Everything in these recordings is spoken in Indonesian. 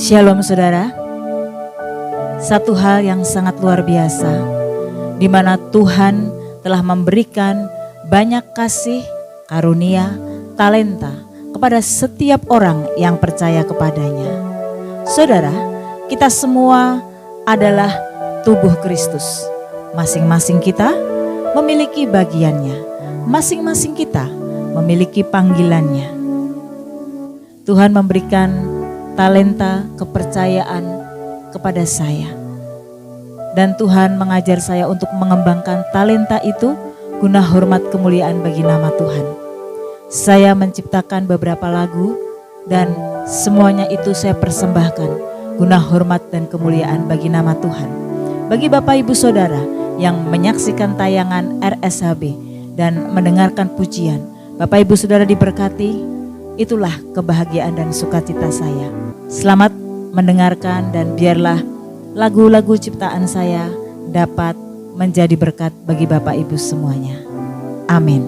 Shalom saudara, satu hal yang sangat luar biasa, di mana Tuhan telah memberikan banyak kasih, karunia, talenta kepada setiap orang yang percaya kepadanya. Saudara, kita semua adalah tubuh Kristus. Masing-masing kita memiliki bagiannya, masing-masing kita memiliki panggilannya. Tuhan memberikan talenta, kepercayaan kepada saya. Dan Tuhan mengajar saya untuk mengembangkan talenta itu guna hormat kemuliaan bagi nama Tuhan. Saya menciptakan beberapa lagu dan semuanya itu saya persembahkan guna hormat dan kemuliaan bagi nama Tuhan. Bagi Bapak Ibu Saudara yang menyaksikan tayangan RSHB dan mendengarkan pujian, Bapak Ibu Saudara diberkati, itulah kebahagiaan dan sukacita saya. Selamat mendengarkan dan biarlah lagu-lagu ciptaan saya dapat menjadi berkat bagi Bapak Ibu semuanya. Amin.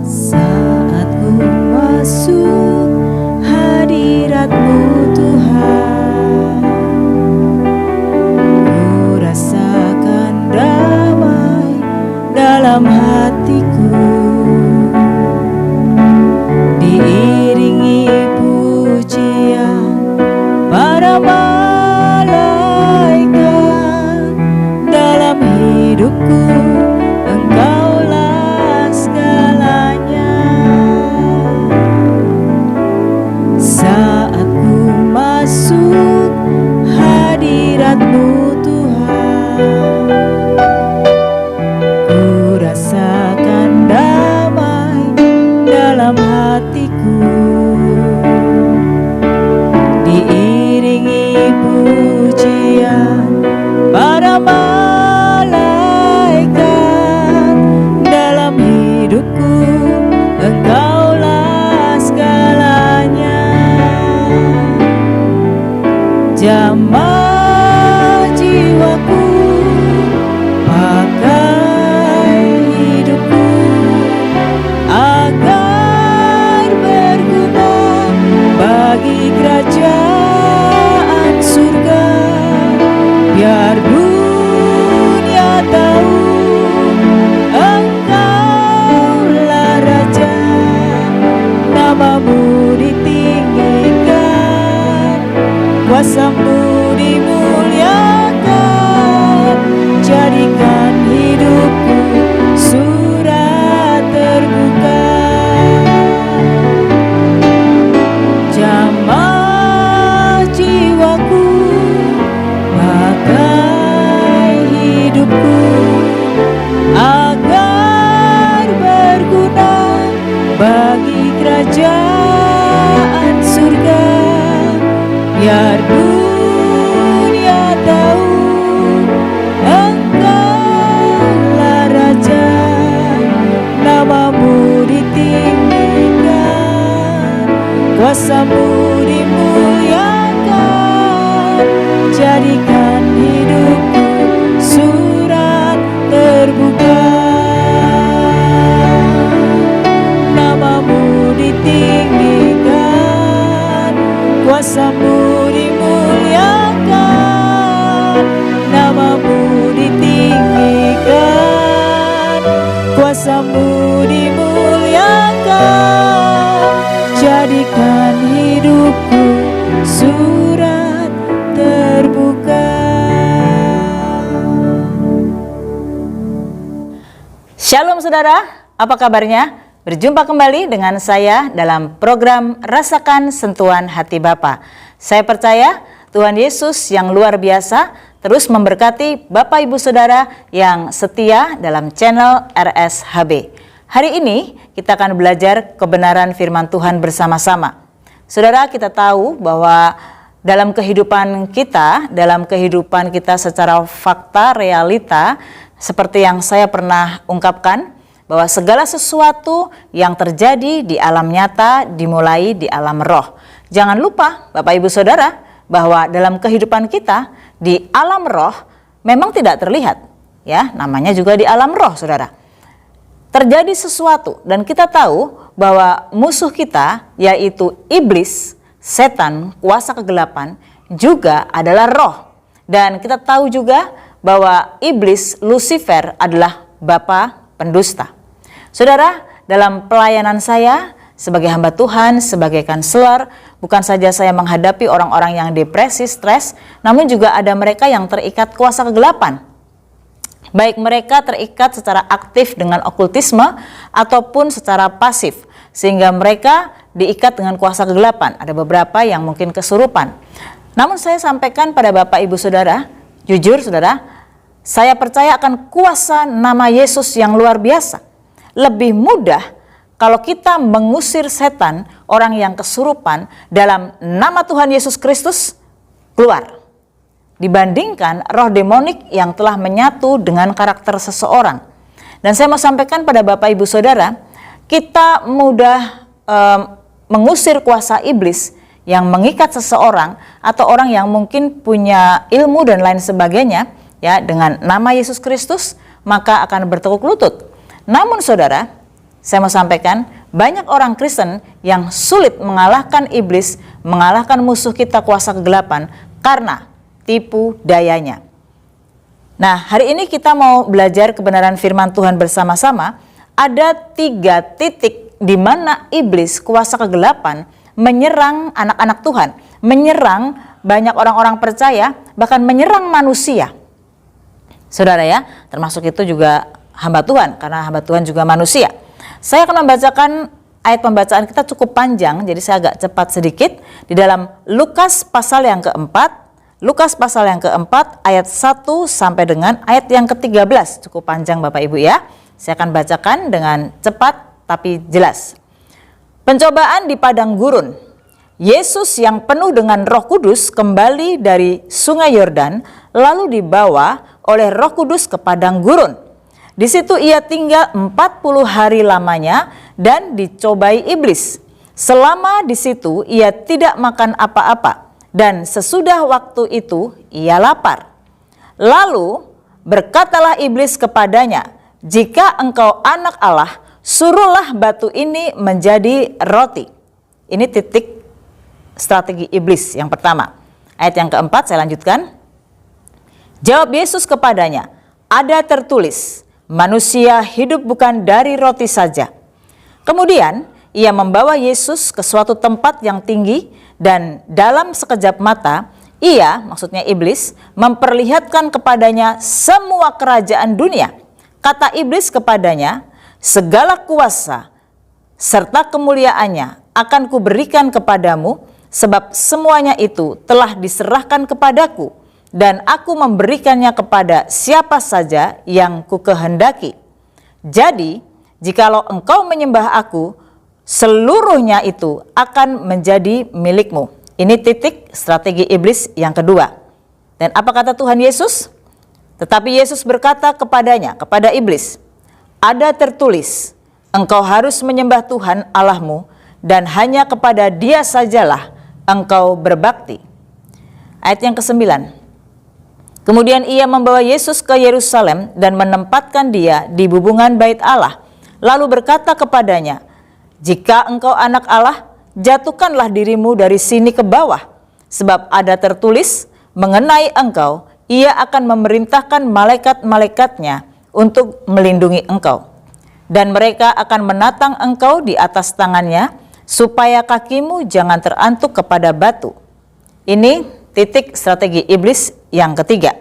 Saat ku masuk hadirat-Mu Tuhan, ku rasakan damai dalam hatiku, diiringi pujian para malaikat. Dalam hidupku Engkaulah segalanya. Saat ku masuk hadirat-Mu Tuhan, ku rasakan damai dalam hatiku, diiringi pujian para malaikat. Dalam hidupku Engkaulah segalanya. Jamah jiwaku, pakai hidupku agar berguna bagi kerajaan surga. Biar dunia tahu Engkaulah Raja, nama-Mu ditinggikan, kuasa-Mu dimuliakan. Jadikan hidupku surat terbuka. Jamah jiwaku, pakai hidupku agar berguna bagi kerajaan surga. Biar dunia tahu Engkaulah Raja, nama-Mu ditinggikan, kuasa-Mu dimuliakan. Jadikan hidupku surat terbuka. Nama-Mu ditinggikan, kuasa-Mu dimuliakan. Nama-Mu ditinggikan, kuasa-Mu dimuliakan. Jadikan hidupku surat terbuka. Shalom saudara, apa kabarnya? Berjumpa kembali dengan saya dalam program Rasakan Sentuhan Hati Bapa. Saya percaya Tuhan Yesus yang luar biasa terus memberkati Bapak Ibu Saudara yang setia dalam channel RSHB. Hari ini kita akan belajar kebenaran firman Tuhan bersama-sama. Saudara, kita tahu bahwa dalam kehidupan kita secara fakta, realita, seperti yang saya pernah ungkapkan, bahwa segala sesuatu yang terjadi di alam nyata dimulai di alam roh. Jangan lupa Bapak Ibu Saudara bahwa dalam kehidupan kita di alam roh memang tidak terlihat, ya, namanya juga di alam roh, saudara. Terjadi sesuatu dan kita tahu bahwa musuh kita yaitu iblis, setan, kuasa kegelapan juga adalah roh. Dan kita tahu juga bahwa iblis, Lucifer adalah bapa pendusta. Saudara, dalam pelayanan saya sebagai hamba Tuhan, sebagai konselor, bukan saja saya menghadapi orang-orang yang depresi, stres, namun juga ada mereka yang terikat kuasa kegelapan. Baik mereka terikat secara aktif dengan okultisme ataupun secara pasif, sehingga mereka diikat dengan kuasa kegelapan. Ada beberapa yang mungkin kesurupan. Namun saya sampaikan pada Bapak Ibu Saudara, jujur saudara, saya percaya akan kuasa nama Yesus yang luar biasa. Lebih mudah kalau kita mengusir setan, orang yang kesurupan, dalam nama Tuhan Yesus Kristus keluar, dibandingkan roh demonik yang telah menyatu dengan karakter seseorang. Dan saya mau sampaikan pada Bapak Ibu Saudara, kita mudah mengusir kuasa iblis yang mengikat seseorang atau orang yang mungkin punya ilmu dan lain sebagainya, ya, dengan nama Yesus Kristus, maka akan bertekuk lutut. Namun saudara, saya mau sampaikan, banyak orang Kristen yang sulit mengalahkan iblis, mengalahkan musuh kita kuasa kegelapan karena tipu dayanya. Nah, hari ini kita mau belajar kebenaran firman Tuhan bersama-sama. Ada 3 titik di mana iblis kuasa kegelapan menyerang anak-anak Tuhan, menyerang banyak orang-orang percaya, bahkan menyerang manusia. Saudara ya, termasuk itu juga hamba Tuhan, karena hamba Tuhan juga manusia. Saya akan membacakan ayat pembacaan kita cukup panjang, jadi saya agak cepat sedikit. Di dalam Lukas pasal yang keempat, ayat 1 sampai dengan ayat yang ke-13. Cukup panjang Bapak Ibu ya. Saya akan bacakan dengan cepat tapi jelas. Pencobaan di padang gurun. Yesus yang penuh dengan Roh Kudus kembali dari Sungai Yordan, lalu dibawa oleh Roh Kudus ke padang gurun. Di situ ia tinggal 40 hari lamanya dan dicobai iblis. Selama di situ ia tidak makan apa-apa, dan sesudah waktu itu ia lapar. Lalu berkatalah iblis kepadanya, "Jika engkau anak Allah, suruhlah batu ini menjadi roti." Ini titik strategi iblis yang pertama. Ayat yang keempat saya lanjutkan. Jawab Yesus kepadanya, "Ada tertulis, manusia hidup bukan dari roti saja." Kemudian ia membawa Yesus ke suatu tempat yang tinggi dan dalam sekejap mata ia, maksudnya iblis, memperlihatkan kepadanya semua kerajaan dunia. Kata iblis kepadanya, "Segala kuasa serta kemuliaannya akan kuberikan kepadamu, sebab semuanya itu telah diserahkan kepadaku, dan aku memberikannya kepada siapa saja yang kukehendaki. Jadi, jikalau engkau menyembah aku, seluruhnya itu akan menjadi milikmu." Ini titik strategi iblis yang kedua. Dan apa kata Tuhan Yesus? Tetapi Yesus berkata kepadanya, kepada iblis, "Ada tertulis, engkau harus menyembah Tuhan Allahmu, dan hanya kepada Dia sajalah engkau berbakti." Ayat yang ke-9. Kemudian ia membawa Yesus ke Yerusalem dan menempatkan dia di bubungan bait Allah. Lalu berkata kepadanya, "Jika engkau anak Allah, jatuhkanlah dirimu dari sini ke bawah, sebab ada tertulis mengenai engkau, ia akan memerintahkan malaikat-malaikatnya untuk melindungi engkau. Dan mereka akan menatang engkau di atas tangannya, supaya kakimu jangan terantuk kepada batu." Ini titik strategi iblis yang ketiga.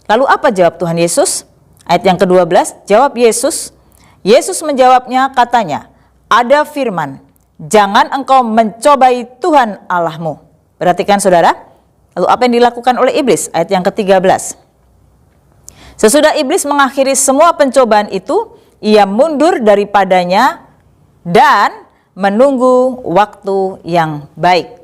Lalu apa jawab Tuhan Yesus? Ayat yang ke-12, jawab Yesus. Yesus menjawabnya katanya, "Ada firman, jangan engkau mencobai Tuhan Allahmu." Perhatikan saudara. Lalu apa yang dilakukan oleh iblis? Ayat yang ke-13. Sesudah iblis mengakhiri semua pencobaan itu, ia mundur daripadanya dan menunggu waktu yang baik.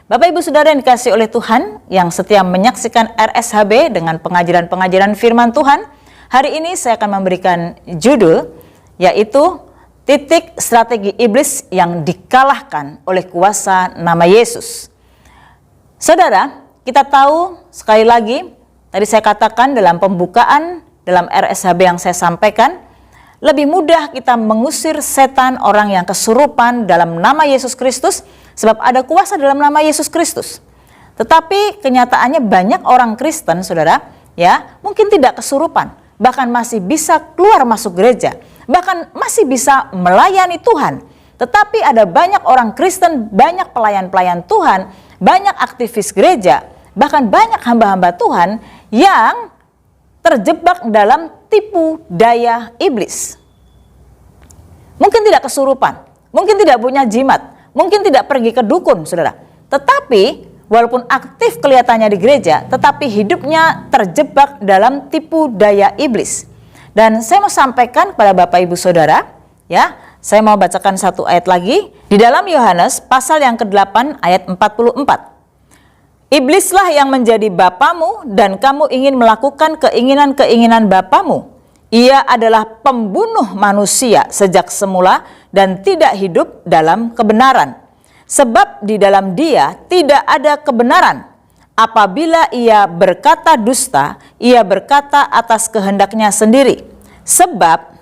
Bapak Ibu Saudara yang dikasihi oleh Tuhan, yang setia menyaksikan RSHB dengan pengajaran-pengajaran firman Tuhan, hari ini saya akan memberikan judul, yaitu titik strategi iblis yang dikalahkan oleh kuasa nama Yesus. Saudara, kita tahu sekali lagi, tadi saya katakan dalam pembukaan, dalam RSHB yang saya sampaikan, lebih mudah kita mengusir setan, orang yang kesurupan dalam nama Yesus Kristus, sebab ada kuasa dalam nama Yesus Kristus. Tetapi kenyataannya banyak orang Kristen, saudara, ya, mungkin tidak kesurupan, bahkan masih bisa keluar masuk gereja, bahkan masih bisa melayani Tuhan. Tetapi ada banyak orang Kristen, banyak pelayan-pelayan Tuhan, banyak aktivis gereja, bahkan banyak hamba-hamba Tuhan yang terjebak dalam tipu daya iblis. Mungkin tidak kesurupan, mungkin tidak punya jimat, mungkin tidak pergi ke dukun, saudara. Tetapi walaupun aktif kelihatannya di gereja, tetapi hidupnya terjebak dalam tipu daya iblis. Dan saya mau sampaikan kepada Bapak Ibu Saudara, ya, saya mau bacakan satu ayat lagi di dalam Yohanes pasal yang ke-8 ayat 44. Iblislah yang menjadi bapamu dan kamu ingin melakukan keinginan-keinginan bapamu. Ia adalah pembunuh manusia sejak semula dan tidak hidup dalam kebenaran. Sebab di dalam dia tidak ada kebenaran. Apabila ia berkata dusta, ia berkata atas kehendaknya sendiri. Sebab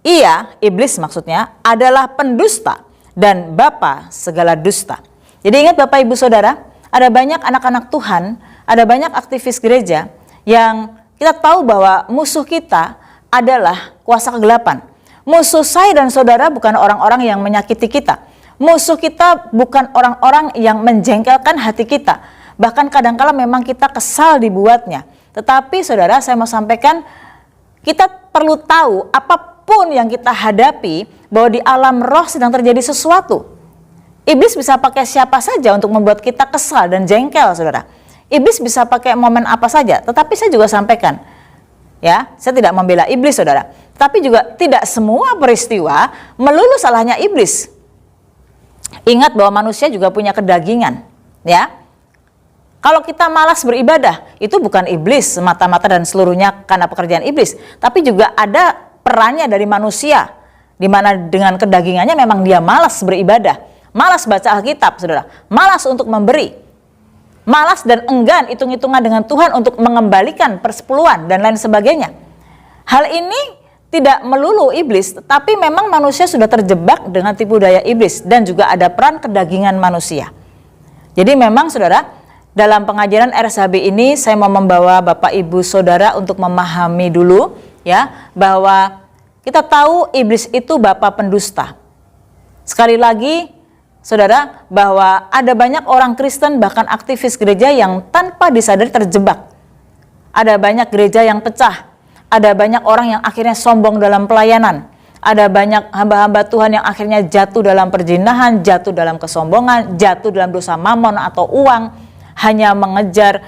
ia, iblis maksudnya, adalah pendusta dan bapa segala dusta. Jadi ingat Bapak Ibu Saudara, ada banyak anak-anak Tuhan, ada banyak aktivis gereja yang kita tahu bahwa musuh kita adalah kuasa kegelapan. Musuh saya dan saudara bukan orang-orang yang menyakiti kita. Musuh kita bukan orang-orang yang menjengkelkan hati kita. Bahkan kadangkala memang kita kesal dibuatnya. Tetapi saudara, saya mau sampaikan, kita perlu tahu apapun yang kita hadapi, bahwa di alam roh sedang terjadi sesuatu. Iblis bisa pakai siapa saja untuk membuat kita kesal dan jengkel, saudara. Iblis bisa pakai momen apa saja, tetapi saya juga sampaikan, ya, saya tidak membela iblis, saudara. Tapi juga tidak semua peristiwa melulu salahnya iblis. Ingat bahwa manusia juga punya kedagingan, ya. Kalau kita malas beribadah, itu bukan iblis semata-mata dan seluruhnya karena pekerjaan iblis, tapi juga ada perannya dari manusia, di mana dengan kedagingannya memang dia malas beribadah. Malas baca Alkitab, saudara. Malas untuk memberi. Malas dan enggan hitung-hitungan dengan Tuhan untuk mengembalikan persepuluhan dan lain sebagainya. Hal ini tidak melulu iblis, tetapi memang manusia sudah terjebak dengan tipu daya iblis. Dan juga ada peran kedagingan manusia. Jadi memang saudara, dalam pengajaran RSHB ini saya mau membawa Bapak Ibu Saudara untuk memahami dulu, ya, bahwa kita tahu iblis itu bapa pendusta. Sekali lagi, saudara, bahwa ada banyak orang Kristen bahkan aktivis gereja yang tanpa disadari terjebak. Ada banyak gereja yang pecah. Ada banyak orang yang akhirnya sombong dalam pelayanan. Ada banyak hamba-hamba Tuhan yang akhirnya jatuh dalam perjinahan, jatuh dalam kesombongan, jatuh dalam dosa mamon atau uang, hanya mengejar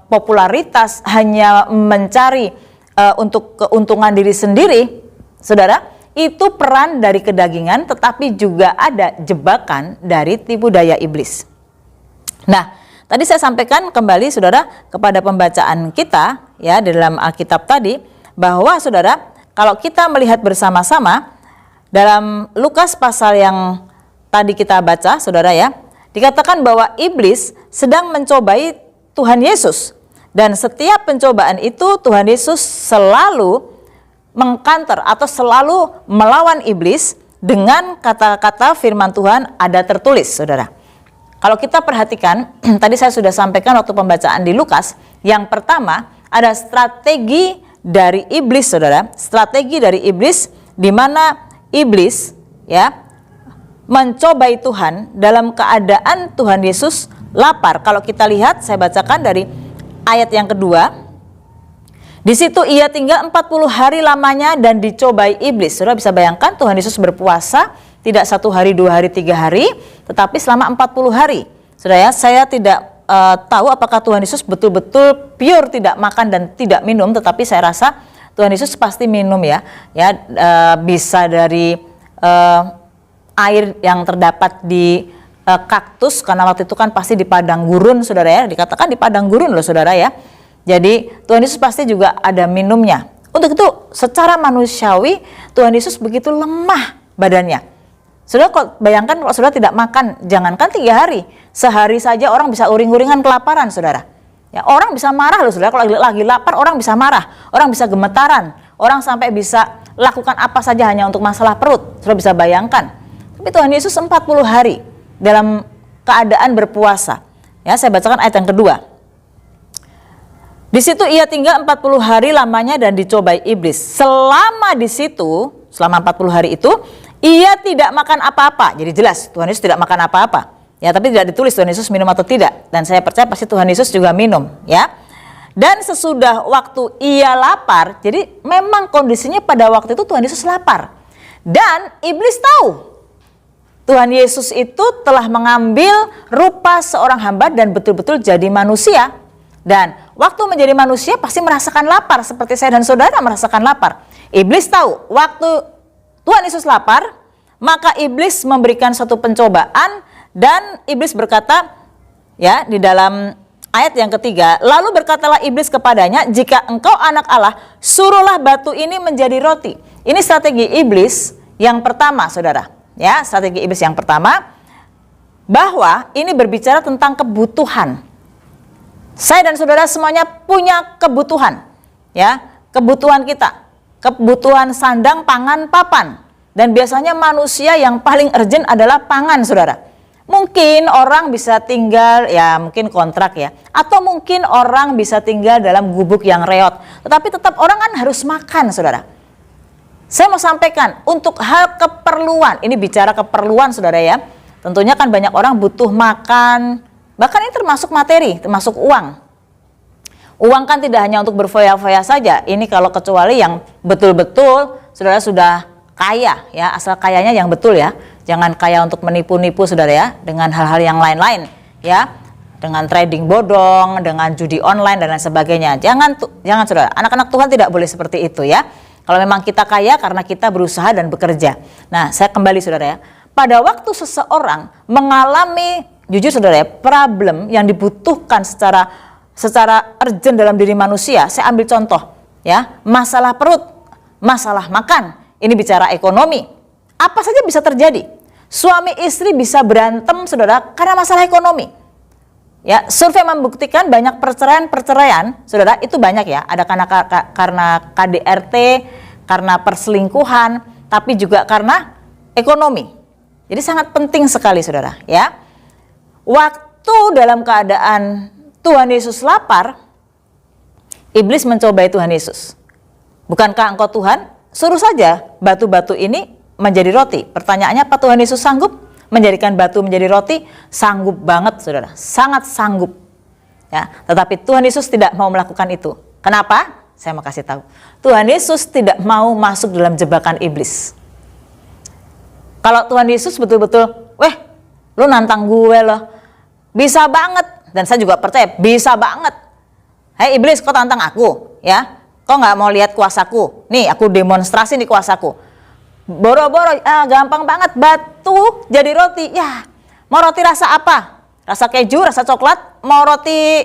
popularitas, hanya mencari untuk keuntungan diri sendiri. Saudara, itu peran dari kedagingan, tetapi juga ada jebakan dari tipu daya iblis. Nah, tadi saya sampaikan kembali saudara kepada pembacaan kita, ya, dalam Alkitab tadi, bahwa saudara, kalau kita melihat bersama-sama dalam Lukas pasal yang tadi kita baca, saudara, ya, dikatakan bahwa iblis sedang mencobai Tuhan Yesus, dan setiap pencobaan itu Tuhan Yesus selalu mengkanter atau selalu melawan iblis dengan kata-kata firman Tuhan ada tertulis, saudara. Kalau kita perhatikan, tadi saya sudah sampaikan waktu pembacaan di Lukas, yang pertama ada strategi dari iblis, saudara. Strategi dari iblis, di mana iblis, ya, mencobai Tuhan dalam keadaan Tuhan Yesus lapar. Kalau kita lihat, saya bacakan dari ayat yang kedua. Di situ ia tinggal 40 hari lamanya dan dicobai iblis. Saudara bisa bayangkan Tuhan Yesus berpuasa tidak 1 hari, 2 hari, 3 hari, tetapi selama 40 hari. Saudara, saya tidak tahu apakah Tuhan Yesus betul-betul pure tidak makan dan tidak minum, tetapi saya rasa Tuhan Yesus pasti minum, ya. Bisa dari air yang terdapat di kaktus, karena waktu itu kan pasti di padang gurun, saudara, ya. Dikatakan di padang gurun loh, saudara, ya. Jadi Tuhan Yesus pasti juga ada minumnya. Untuk itu secara manusiawi Tuhan Yesus begitu lemah badannya. Saudara, kok bayangkan kalau saudara tidak makan, jangankan 3 hari, sehari saja orang bisa uring-uringan kelaparan, saudara. Ya, orang bisa marah loh saudara, kalau lagi lapar orang bisa marah, orang bisa gemetaran, orang sampai bisa lakukan apa saja hanya untuk masalah perut. Saudara bisa bayangkan. Tapi Tuhan Yesus 40 hari dalam keadaan berpuasa. Ya, saya bacakan ayat yang kedua. Di situ ia tinggal 40 hari lamanya dan dicobai iblis. Selama di situ, selama 40 hari itu, ia tidak makan apa-apa. Jadi jelas Tuhan Yesus tidak makan apa-apa. Ya, tapi tidak ditulis Tuhan Yesus minum atau tidak. Dan saya percaya pasti Tuhan Yesus juga minum, ya. Dan sesudah waktu ia lapar, jadi memang kondisinya pada waktu itu Tuhan Yesus lapar. Dan iblis tahu Tuhan Yesus itu telah mengambil rupa seorang hamba dan betul-betul jadi manusia. Dan waktu menjadi manusia pasti merasakan lapar seperti saya dan saudara merasakan lapar. Iblis tahu waktu Tuhan Yesus lapar, maka iblis memberikan suatu pencobaan. Dan iblis berkata, ya, di dalam ayat yang ketiga, lalu berkatalah iblis kepadanya, jika engkau anak Allah, suruhlah batu ini menjadi roti. Ini strategi iblis yang pertama, saudara. Ya, strategi iblis yang pertama, bahwa ini berbicara tentang kebutuhan. Saya dan saudara semuanya punya kebutuhan, ya, kebutuhan kita, kebutuhan sandang, pangan, papan. Dan biasanya manusia yang paling urgent adalah pangan, saudara. Mungkin orang bisa tinggal, ya mungkin kontrak ya, atau mungkin orang bisa tinggal dalam gubuk yang reot. Tetapi tetap orang kan harus makan, saudara. Saya mau sampaikan untuk hal keperluan, ini bicara keperluan saudara ya. Tentunya kan banyak orang butuh makan, bahkan ini termasuk materi, termasuk uang. Uang kan tidak hanya untuk berfoya-foya saja, ini kalau kecuali yang betul-betul saudara sudah kaya ya, asal kayanya yang betul ya. Jangan kaya untuk menipu-nipu saudara ya, dengan hal-hal yang lain-lain ya, dengan trading bodong, dengan judi online dan lain sebagainya. Jangan saudara, anak-anak Tuhan tidak boleh seperti itu ya. Kalau memang kita kaya karena kita berusaha dan bekerja. Nah, saya kembali saudara ya, pada waktu seseorang mengalami, jujur saudara ya, problem yang dibutuhkan secara urgent dalam diri manusia, saya ambil contoh ya, masalah perut, masalah makan, ini bicara ekonomi. Apa saja bisa terjadi. Suami istri bisa berantem saudara karena masalah ekonomi. Ya, survei membuktikan banyak perceraian, saudara, itu banyak ya. Ada karena KDRT, karena perselingkuhan, tapi juga karena ekonomi. Jadi sangat penting sekali saudara ya. Waktu dalam keadaan Tuhan Yesus lapar, iblis mencobai Tuhan Yesus. Bukankah engkau Tuhan? Suruh saja batu-batu ini menjadi roti. Pertanyaannya, apa Tuhan Yesus sanggup menjadikan batu menjadi roti? Sanggup banget saudara, sangat sanggup ya. Tetapi Tuhan Yesus tidak mau melakukan itu. Kenapa? Saya mau kasih tahu. Tuhan Yesus tidak mau masuk dalam jebakan iblis. Kalau Tuhan Yesus betul-betul, lu nantang gue loh, bisa banget. Dan saya juga percaya bisa banget. Hei iblis, kau tantang aku ya, kau nggak mau lihat kuasaku? Nih aku demonstrasi nih kuasaku. Boro-boro, gampang banget, batu jadi roti. Ya, mau roti rasa apa? Rasa keju, rasa coklat, mau roti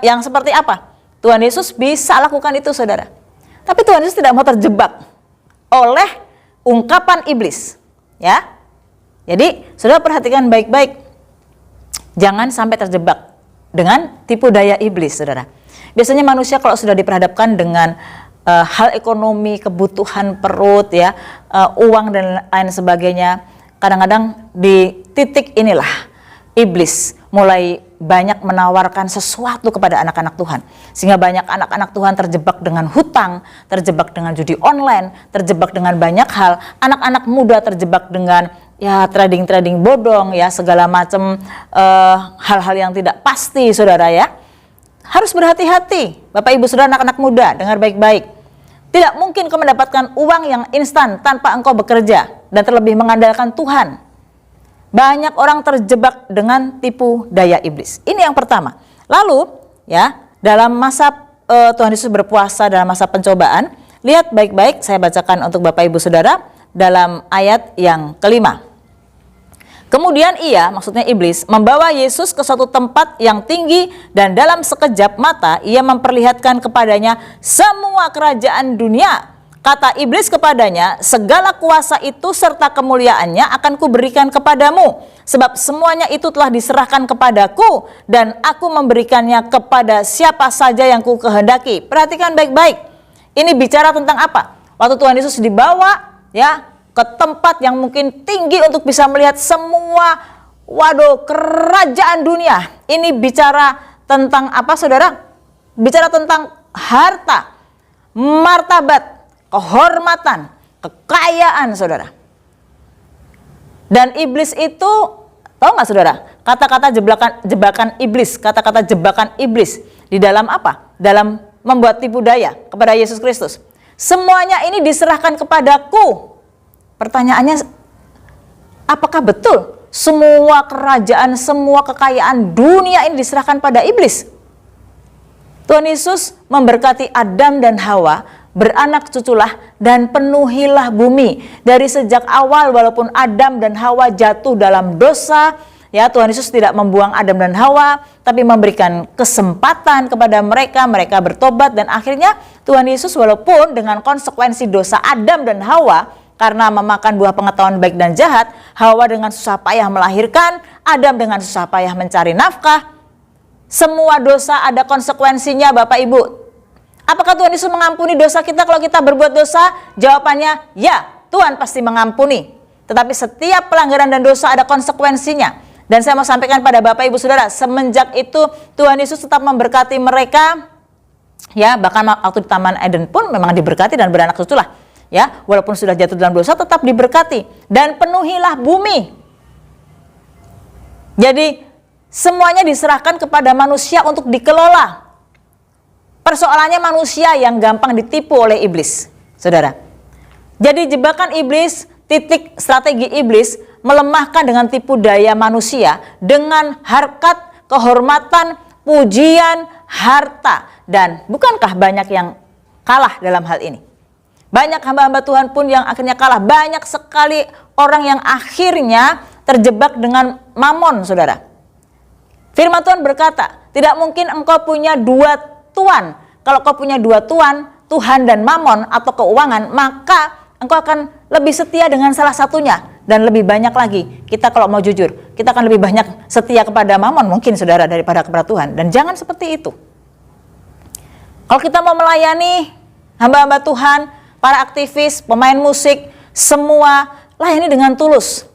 yang seperti apa? Tuhan Yesus bisa lakukan itu saudara. Tapi Tuhan Yesus tidak mau terjebak oleh ungkapan iblis. Ya, jadi saudara perhatikan baik-baik. Jangan sampai terjebak dengan tipu daya iblis saudara. Biasanya manusia kalau sudah diperhadapkan dengan hal ekonomi, kebutuhan perut ya, uang dan lain sebagainya, kadang-kadang di titik inilah iblis mulai banyak menawarkan sesuatu kepada anak-anak Tuhan, sehingga banyak anak-anak Tuhan terjebak dengan hutang, terjebak dengan judi online, terjebak dengan banyak hal. Anak-anak muda terjebak dengan ya trading bodong ya, segala macam hal-hal yang tidak pasti saudara ya. Harus berhati-hati Bapak Ibu Saudara, anak-anak muda, dengar baik-baik. Tidak mungkin kau mendapatkan uang yang instan tanpa engkau bekerja dan terlebih mengandalkan Tuhan. Banyak orang terjebak dengan tipu daya iblis. Ini yang pertama. Lalu ya, dalam masa Tuhan Yesus berpuasa, dalam masa pencobaan, lihat baik-baik, saya bacakan untuk Bapak Ibu Saudara dalam ayat yang kelima. Kemudian ia, maksudnya iblis, membawa Yesus ke suatu tempat yang tinggi dan dalam sekejap mata ia memperlihatkan kepadanya semua kerajaan dunia Kata iblis kepadanya, segala kuasa itu serta kemuliaannya akan kuberikan kepadamu, sebab semuanya itu telah diserahkan kepadaku, dan aku memberikannya kepada siapa saja yang ku kehendaki. Perhatikan baik-baik. Ini bicara tentang apa? Waktu Tuhan Yesus dibawa ya ke tempat yang mungkin tinggi untuk bisa melihat semua kerajaan dunia. Ini bicara tentang apa, saudara? Bicara tentang harta, martabat, kehormatan, kekayaan, saudara. Dan iblis itu, tahu nggak saudara? Kata-kata jebakan iblis, kata-kata jebakan iblis di dalam apa? Dalam membuat tipu daya kepada Yesus Kristus. Semuanya ini diserahkan kepadaku. Pertanyaannya, apakah betul semua kerajaan, semua kekayaan dunia ini diserahkan pada iblis? Tuhan Yesus memberkati Adam dan Hawa, beranak cuculah dan penuhilah bumi. Dari sejak awal walaupun Adam dan Hawa jatuh dalam dosa, ya Tuhan Yesus tidak membuang Adam dan Hawa, tapi memberikan kesempatan kepada mereka, mereka bertobat, dan akhirnya Tuhan Yesus walaupun dengan konsekuensi dosa Adam dan Hawa, karena memakan buah pengetahuan baik dan jahat, Hawa dengan susah payah melahirkan, Adam dengan susah payah mencari nafkah. Semua dosa ada konsekuensinya, Bapak Ibu. Apakah Tuhan Yesus mengampuni dosa kita kalau kita berbuat dosa? Jawabannya ya, Tuhan pasti mengampuni. Tetapi setiap pelanggaran dan dosa ada konsekuensinya. Dan saya mau sampaikan pada Bapak Ibu Saudara, semenjak itu Tuhan Yesus tetap memberkati mereka. Ya, bahkan waktu di Taman Eden pun memang diberkati dan beranak cucu lah. Ya, walaupun sudah jatuh dalam dosa tetap diberkati. Dan penuhilah bumi. Jadi semuanya diserahkan kepada manusia untuk dikelola. Persoalannya manusia yang gampang ditipu oleh iblis, saudara. Jadi jebakan iblis, titik strategi iblis melemahkan dengan tipu daya manusia dengan harkat, kehormatan, pujian, harta. Dan bukankah banyak yang kalah dalam hal ini? Banyak hamba-hamba Tuhan pun yang akhirnya kalah. Banyak sekali orang yang akhirnya terjebak dengan mamon, saudara. Firman Tuhan berkata, tidak mungkin engkau punya dua tuan. Kalau kau punya dua tuan, Tuhan dan mamon atau keuangan, maka engkau akan lebih setia dengan salah satunya. Dan lebih banyak lagi, kita kalau mau jujur, kita akan lebih banyak setia kepada mamon mungkin saudara daripada kepada Tuhan. Dan jangan seperti itu. Kalau kita mau melayani hamba-hamba Tuhan, para aktivis, pemain musik, semua layani dengan tulus.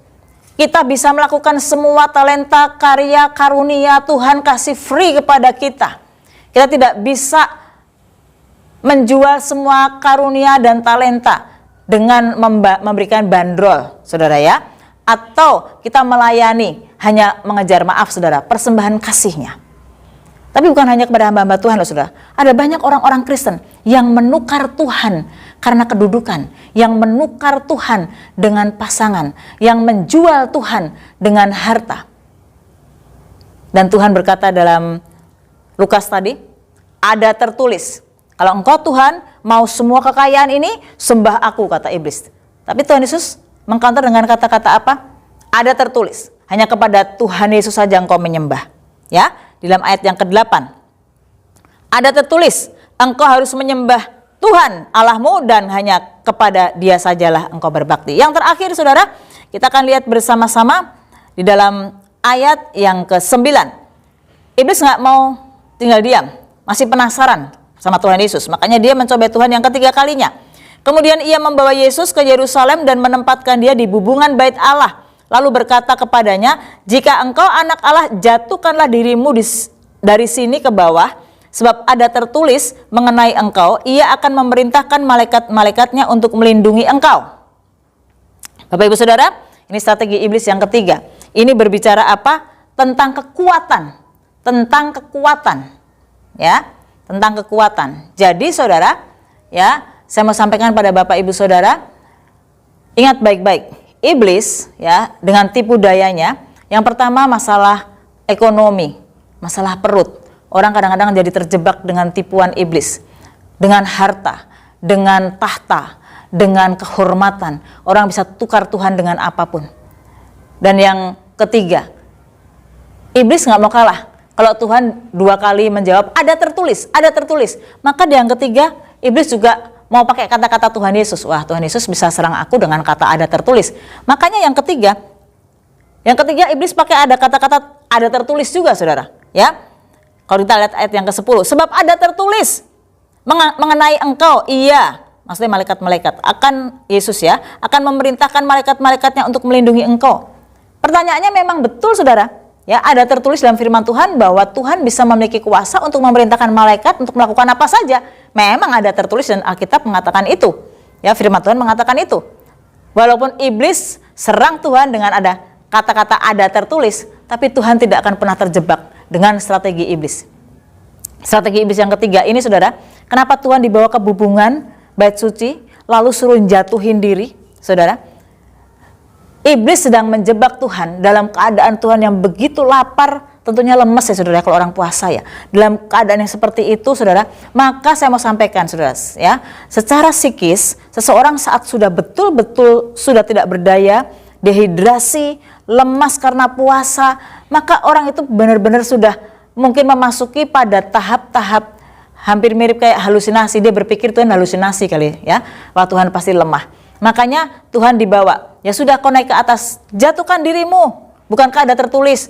Kita bisa melakukan semua talenta, karya, karunia Tuhan kasih free kepada kita. Kita tidak bisa menjual semua karunia dan talenta dengan memberikan bandrol, saudara ya. Atau kita melayani hanya mengejar maaf, saudara, persembahan kasihnya. Tapi bukan hanya kepada hamba-hamba Tuhan loh, saudara. Ada banyak orang-orang Kristen yang menukar Tuhan karena kedudukan, yang menukar Tuhan dengan pasangan, yang menjual Tuhan dengan harta. Dan Tuhan berkata dalam Lukas tadi, ada tertulis, kalau engkau Tuhan mau semua kekayaan ini, sembah aku, kata iblis. Tapi Tuhan Yesus mengcounter dengan kata-kata apa? Ada tertulis, hanya kepada Tuhan Yesus saja engkau menyembah. Ya, di dalam ayat yang ke-8. Ada tertulis, engkau harus menyembah Tuhan Allahmu dan hanya kepada Dia sajalah engkau berbakti. Yang terakhir saudara, kita akan lihat bersama-sama di dalam ayat yang ke-9. Iblis nggak mau tinggal diam, masih penasaran sama Tuhan Yesus. Makanya dia mencobai Tuhan yang ketiga kalinya. Kemudian ia membawa Yesus ke Yerusalem dan menempatkan dia di bubungan bait Allah. Lalu berkata kepadanya, jika engkau anak Allah, jatuhkanlah dirimu dari sini ke bawah, sebab ada tertulis mengenai engkau, ia akan memerintahkan malaikat-malaikatnya untuk melindungi engkau. Bapak Ibu Saudara, ini strategi iblis yang ketiga. Ini berbicara apa? Tentang kekuatan. Tentang kekuatan. Ya, tentang kekuatan. Jadi saudara, ya, saya mau sampaikan pada Bapak Ibu Saudara, ingat baik-baik. Iblis ya dengan tipu dayanya, yang pertama masalah ekonomi, masalah perut. Orang kadang-kadang jadi terjebak dengan tipuan iblis, dengan harta, dengan tahta, dengan kehormatan. Orang bisa tukar Tuhan dengan apapun. Dan yang ketiga, iblis nggak mau kalah. Kalau Tuhan dua kali menjawab ada tertulis, maka yang ketiga iblis juga mau pakai kata-kata Tuhan Yesus. Wah, Tuhan Yesus bisa serang aku dengan kata ada tertulis. Makanya yang ketiga iblis pakai ada kata-kata ada tertulis juga, saudara. Ya, kalau kita lihat ayat yang ke-10, sebab ada tertulis mengenai engkau, iya, maksudnya malaikat-malaikat, akan Yesus ya, akan memerintahkan malaikat-malaikatnya untuk melindungi engkau. Pertanyaannya memang betul, saudara. Ya, ada tertulis dalam firman Tuhan bahwa Tuhan bisa memiliki kuasa untuk memerintahkan malaikat untuk melakukan apa saja. Memang ada tertulis dan Alkitab mengatakan itu. Ya, firman Tuhan mengatakan itu. Walaupun iblis serang Tuhan dengan ada kata-kata ada tertulis, tapi Tuhan tidak akan pernah terjebak dengan strategi iblis. Strategi iblis yang ketiga ini, saudara, kenapa Tuhan dibawa ke bubungan bait suci lalu suruh jatuhin diri, saudara? Iblis sedang menjebak Tuhan dalam keadaan Tuhan yang begitu lapar, tentunya lemes ya, saudara, kalau orang puasa ya. Dalam keadaan yang seperti itu, saudara, maka saya mau sampaikan, saudara, ya, secara psikis seseorang saat sudah betul-betul sudah tidak berdaya, dehidrasi, lemas karena puasa, maka orang itu benar-benar sudah mungkin memasuki pada tahap-tahap hampir mirip kayak halusinasi. Dia berpikir Tuhan halusinasi kali ya, wah Tuhan pasti lemah. Makanya Tuhan dibawa, ya sudah kau naik ke atas, jatuhkan dirimu. Bukankah ada tertulis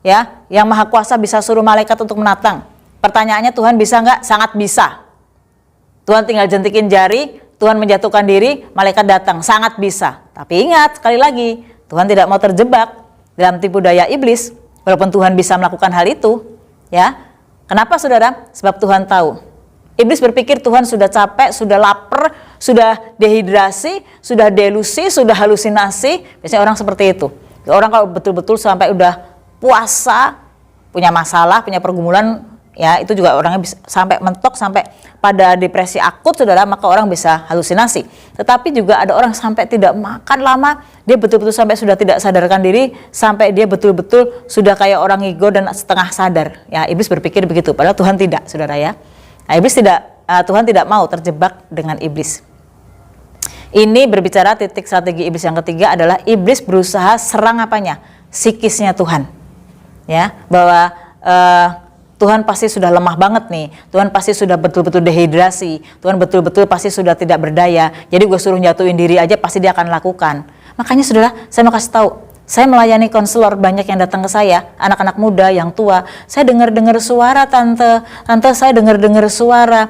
ya, yang Maha Kuasa bisa suruh malaikat untuk menatang? Pertanyaannya, Tuhan bisa nggak? Sangat bisa. Tuhan tinggal jentikin jari, Tuhan menjatuhkan diri, malaikat datang, sangat bisa. Tapi ingat, sekali lagi, Tuhan tidak mau terjebak dalam tipu daya iblis, walaupun Tuhan bisa melakukan hal itu. Ya, kenapa, saudara? Sebab Tuhan tahu. Iblis berpikir Tuhan sudah capek, sudah lapar, sudah dehidrasi, sudah delusi, sudah halusinasi. Biasanya orang seperti itu. Orang kalau betul-betul sampai udah puasa, punya masalah, punya pergumulan, ya itu juga orangnya bisa sampai mentok, sampai pada depresi akut, saudara, maka orang bisa halusinasi. Tetapi juga ada orang sampai tidak makan lama, dia betul-betul sampai sudah tidak sadarkan diri, sampai dia betul-betul sudah kayak orang ngigo dan setengah sadar. Ya, iblis berpikir begitu, padahal Tuhan tidak, saudara ya. Nah, Tuhan tidak mau terjebak dengan iblis. Ini berbicara titik strategi iblis yang ketiga adalah iblis berusaha serang apanya? Psikisnya Tuhan. Ya, bahwa Tuhan pasti sudah lemah banget nih. Tuhan pasti sudah betul-betul dehidrasi. Tuhan betul-betul pasti sudah tidak berdaya. Jadi gue suruh jatuhin diri aja pasti dia akan lakukan. Makanya, saudara, saya mau kasih tahu. Saya melayani konselor, banyak yang datang ke saya, anak-anak muda, yang tua. Saya dengar-dengar suara, tante saya dengar-dengar suara.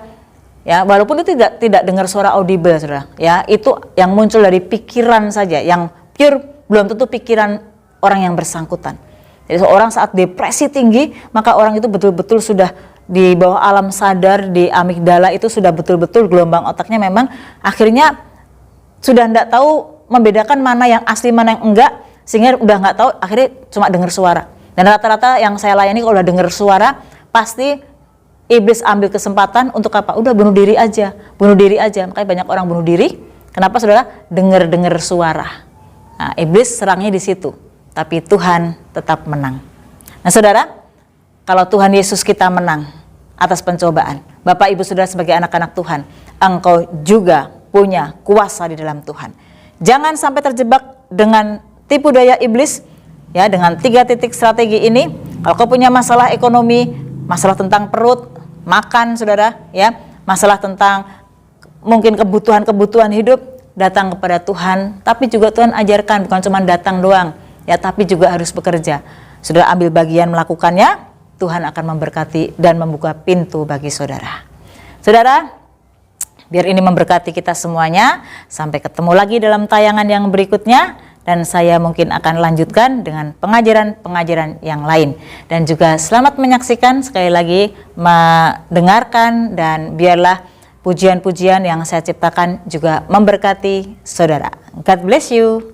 Ya, walaupun itu tidak dengar suara audible, saudara. Ya, itu yang muncul dari pikiran saja, yang pure, belum tentu pikiran orang yang bersangkutan. Jadi seorang saat depresi tinggi, maka orang itu betul-betul sudah di bawah alam sadar, di amigdala itu sudah betul-betul gelombang otaknya memang akhirnya sudah tidak tahu membedakan mana yang asli, mana yang enggak, sehingga udah nggak tahu, akhirnya cuma dengar suara. Dan rata-rata yang saya layani kalau udah dengar suara, pasti iblis ambil kesempatan untuk apa? Udah bunuh diri aja. Makanya banyak orang bunuh diri. Kenapa, saudara? Dengar suara. Nah, iblis serangnya di situ. Tapi Tuhan tetap menang. Nah, saudara, kalau Tuhan Yesus kita menang atas pencobaan, Bapak Ibu Saudara sebagai anak-anak Tuhan, engkau juga punya kuasa di dalam Tuhan. Jangan sampai terjebak dengan tipu daya iblis, ya, dengan 3 titik strategi ini. Kalau kau punya masalah ekonomi, masalah tentang perut, makan, saudara, ya, masalah tentang mungkin kebutuhan hidup, datang kepada Tuhan. Tapi juga Tuhan ajarkan bukan cuma datang doang, ya, tapi juga harus bekerja. Saudara ambil bagian melakukannya, Tuhan akan memberkati dan membuka pintu bagi saudara. Saudara, biar ini memberkati kita semuanya. Sampai ketemu lagi dalam tayangan yang berikutnya. Dan saya mungkin akan lanjutkan dengan pengajaran-pengajaran yang lain. Dan juga selamat menyaksikan, sekali lagi mendengarkan, dan biarlah pujian-pujian yang saya ciptakan juga memberkati saudara. God bless you.